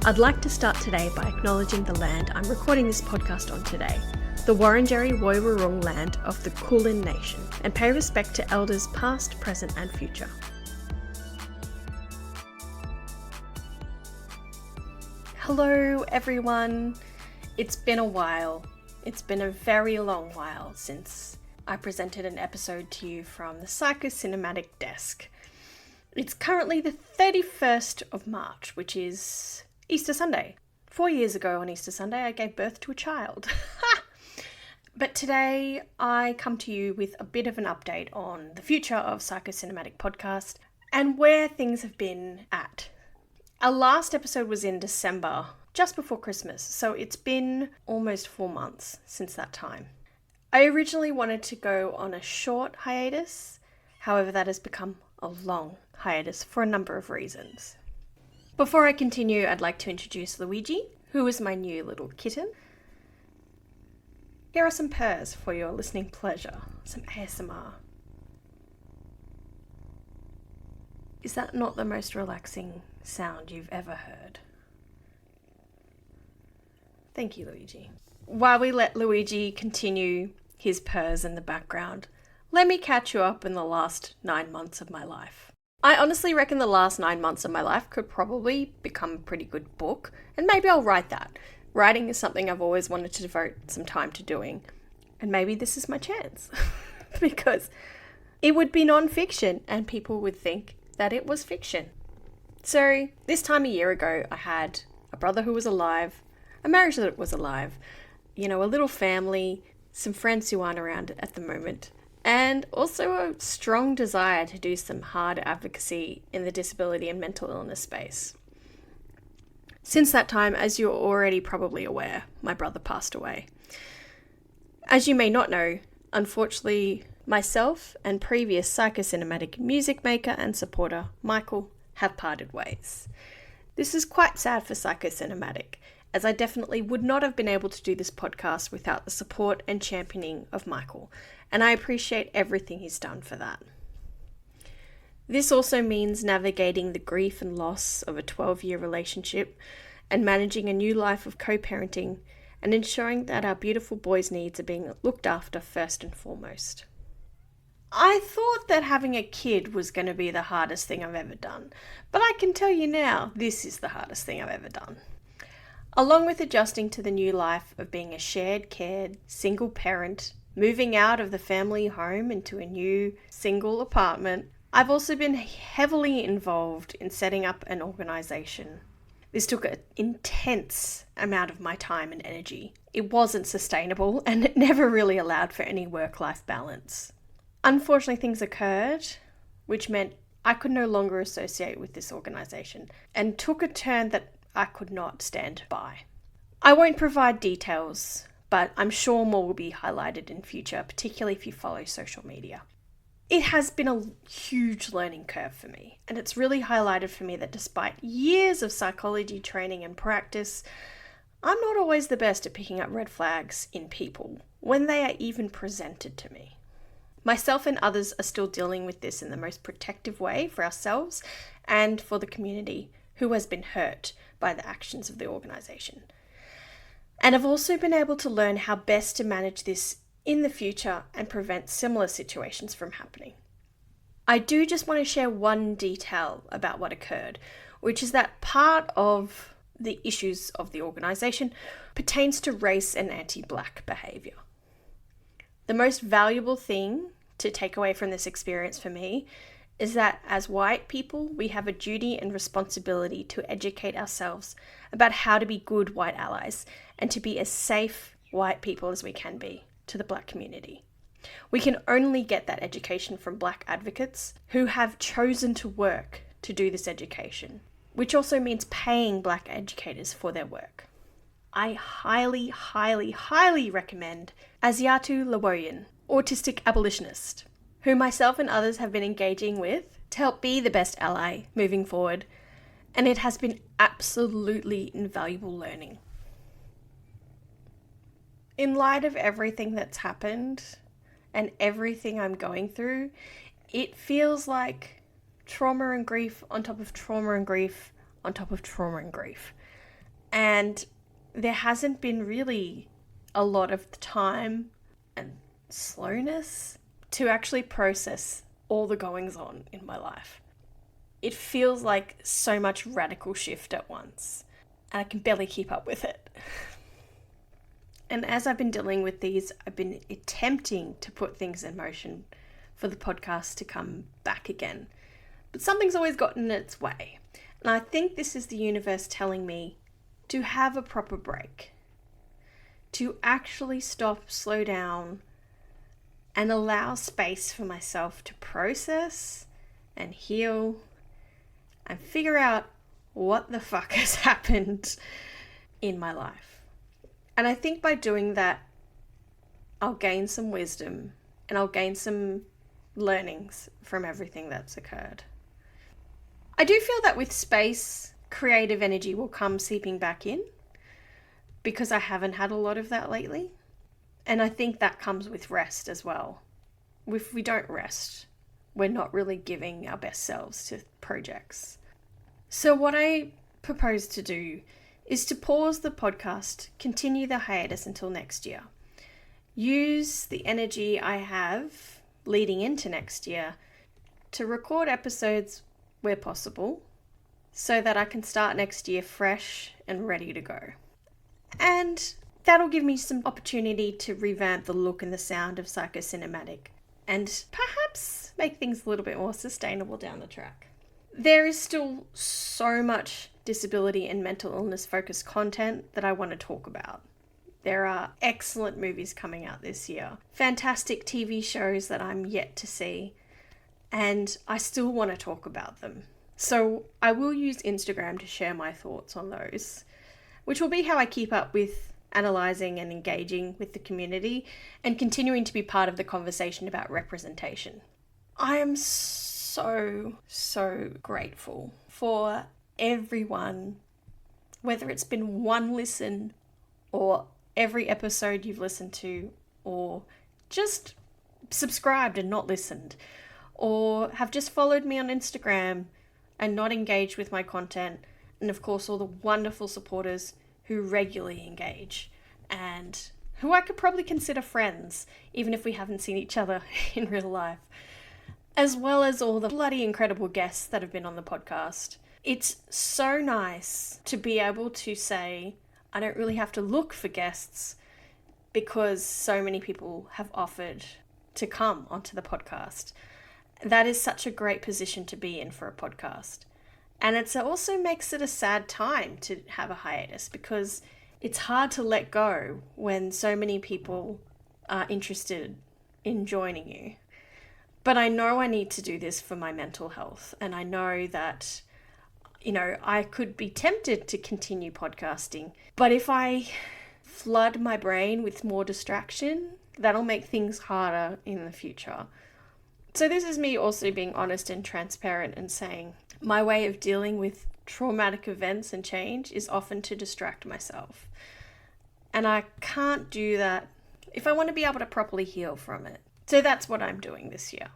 I'd like to start today by acknowledging the land I'm recording this podcast on today, the Wurundjeri Woiwurrung land of the Kulin Nation, and pay respect to elders past, present and future. Hello everyone, it's been a while. It's been a very long while since I presented an episode to you from the Psychocinematic desk. It's currently the 31st of March, which is Easter Sunday. 4 years ago on Easter Sunday, I gave birth to a child. But today I come to you with a bit of an update on the future of Psychocinematic Podcast and where things have been at. Our last episode was in December, just before Christmas, so it's been almost 4 months since that time. I originally wanted to go on a short hiatus, however that has become a long hiatus for a number of reasons. Before I continue, I'd like to introduce Luigi, who is my new little kitten. Here are some purrs for your listening pleasure, some ASMR. Is that not the most relaxing sound you've ever heard? Thank you, Luigi. While we let Luigi continue his purrs in the background, let me catch you up in the last 9 months of my life. I honestly reckon the last 9 months of my life could probably become a pretty good book, and maybe I'll write that. Writing is something I've always wanted to devote some time to doing, and maybe this is my chance, because it would be non-fiction, and people would think that it was fiction. So, this time a year ago, I had a brother who was alive, a marriage that was alive, a little family, some friends who aren't around at the moment, and also a strong desire to do some hard advocacy in the disability and mental illness space. Since that time, as you're already probably aware, my brother passed away. As you may not know, unfortunately, myself and previous Psychocinematic music maker and supporter, Michael, have parted ways. This is quite sad for Psychocinematic, as I definitely would not have been able to do this podcast without the support and championing of Michael, and I appreciate everything he's done for that. This also means navigating the grief and loss of a 12-year relationship and managing a new life of co-parenting and ensuring that our beautiful boy's needs are being looked after first and foremost. I thought that having a kid was going to be the hardest thing I've ever done, but I can tell you now, this is the hardest thing I've ever done. Along with adjusting to the new life of being a shared cared single parent, moving out of the family home into a new single apartment, I've also been heavily involved in setting up an organisation. This took an intense amount of my time and energy. It wasn't sustainable and it never really allowed for any work-life balance. Unfortunately, things occurred, which meant I could no longer associate with this organisation and took a turn that I could not stand by. I won't provide details, but I'm sure more will be highlighted in future, particularly if you follow social media. It has been a huge learning curve for me, and it's really highlighted for me that despite years of psychology training and practice, I'm not always the best at picking up red flags in people when they are even presented to me. Myself and others are still dealing with this in the most protective way for ourselves and for the community who has been hurt by the actions of the organisation. And I've also been able to learn how best to manage this in the future and prevent similar situations from happening. I do just want to share one detail about what occurred, which is that part of the issues of the organisation pertains to race and anti-Black behaviour. The most valuable thing to take away from this experience for me is that as white people, we have a duty and responsibility to educate ourselves about how to be good white allies and to be as safe white people as we can be to the Black community. We can only get that education from Black advocates who have chosen to work to do this education, which also means paying Black educators for their work. I highly, highly, highly recommend Asiatu, autistic abolitionist, who myself and others have been engaging with to help be the best ally moving forward, and it has been absolutely invaluable learning. In light of everything that's happened and everything I'm going through, it feels like trauma and grief on top of trauma and grief on top of trauma and grief. And there hasn't been really a lot of time and slowness to actually process all the goings on in my life. It feels like so much radical shift at once, and I can barely keep up with it. And as I've been dealing with these, I've been attempting to put things in motion for the podcast to come back again. But something's always gotten in its way. And I think this is the universe telling me to have a proper break, to actually stop, slow down, and allow space for myself to process and heal and figure out what the fuck has happened in my life. And I think by doing that, I'll gain some wisdom and I'll gain some learnings from everything that's occurred. I do feel that with space, creative energy will come seeping back in because I haven't had a lot of that lately. And I think that comes with rest as well. If we don't rest, we're not really giving our best selves to projects. So what I propose to do is to pause the podcast, continue the hiatus until next year. Use the energy I have leading into next year to record episodes where possible so that I can start next year fresh and ready to go. And that'll give me some opportunity to revamp the look and the sound of Psychocinematic and perhaps make things a little bit more sustainable down the track. There is still so much disability and mental illness focused content that I want to talk about. There are excellent movies coming out this year, fantastic TV shows that I'm yet to see, and I still want to talk about them. So I will use Instagram to share my thoughts on those, which will be how I keep up with analysing and engaging with the community and continuing to be part of the conversation about representation. I am so grateful for everyone, whether it's been one listen or every episode you've listened to, or just subscribed and not listened, or have just followed me on Instagram and not engaged with my content, and of course all the wonderful supporters who regularly engage and who I could probably consider friends even if we haven't seen each other in real life, as well as all the bloody incredible guests that have been on the podcast. It's so nice to be able to say, I don't really have to look for guests because so many people have offered to come onto the podcast. That is such a great position to be in for a podcast. And it also makes it a sad time to have a hiatus because it's hard to let go when so many people are interested in joining you. But I know I need to do this for my mental health, and I know that I could be tempted to continue podcasting, but if I flood my brain with more distraction, that'll make things harder in the future. So this is me also being honest and transparent and saying my way of dealing with traumatic events and change is often to distract myself. And I can't do that if I want to be able to properly heal from it. So that's what I'm doing this year.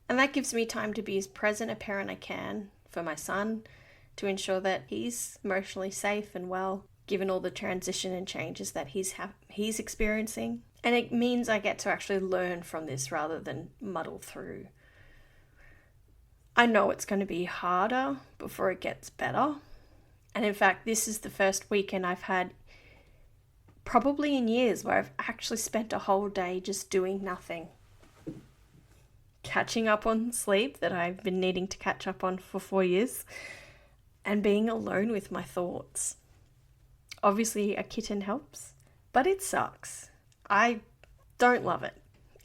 And that gives me time to be as present a parent I can for my son, to ensure that he's emotionally safe and well, given all the transition and changes that he's experiencing. And it means I get to actually learn from this rather than muddle through. I know it's going to be harder before it gets better. And in fact, this is the first weekend I've had probably in years where I've actually spent a whole day just doing nothing. Catching up on sleep that I've been needing to catch up on for 4 years, and being alone with my thoughts. Obviously, a kitten helps, but it sucks. I don't love it.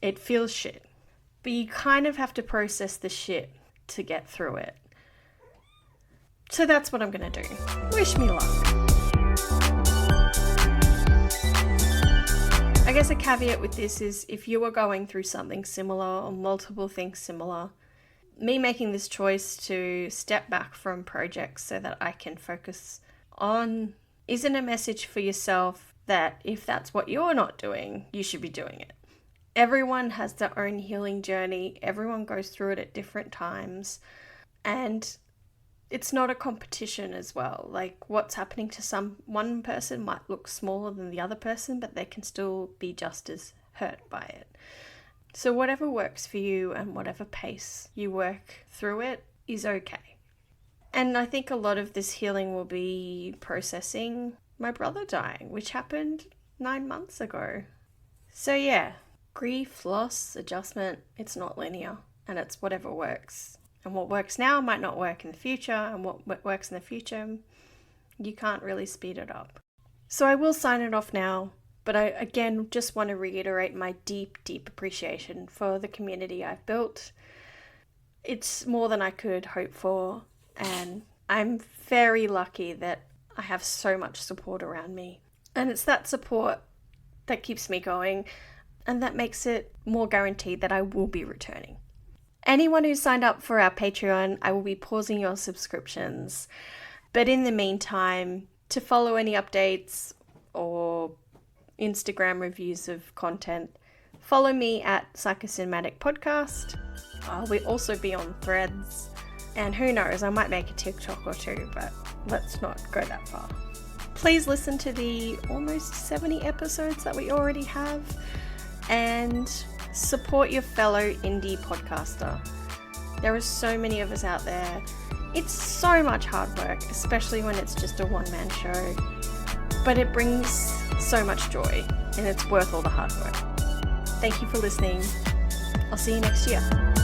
It feels shit. But you kind of have to process the shit to get through it. So that's what I'm going to do. Wish me luck. I guess a caveat with this is if you are going through something similar or multiple things similar, me making this choice to step back from projects so that I can focus on isn't a message for yourself that if that's what you're not doing, you should be doing it. Everyone has their own healing journey. Everyone goes through it at different times. And it's not a competition as well. Like, what's happening to one person might look smaller than the other person, but they can still be just as hurt by it. So whatever works for you and whatever pace you work through it is okay. And I think a lot of this healing will be processing my brother dying, which happened 9 months ago. So yeah, grief, loss, adjustment, it's not linear, and it's whatever works. And what works now might not work in the future, and what works in the future, you can't really speed it up. So I will sign it off now, but I again just want to reiterate my deep, deep appreciation for the community I've built. It's more than I could hope for, and I'm very lucky that I have so much support around me. And it's that support that keeps me going, and that makes it more guaranteed that I will be returning. Anyone who's signed up for our Patreon, I will be pausing your subscriptions. But in the meantime, to follow any updates or Instagram reviews of content, follow me at Psychocinematic Podcast. I'll also be on Threads. And who knows, I might make a TikTok or two, but let's not go that far. Please listen to the almost 70 episodes that we already have, and support your fellow indie podcaster. There are so many of us out there. It's so much hard work, especially when it's just a one-man show, but it brings so much joy, and it's worth all the hard work. Thank you for listening. I'll see you next year.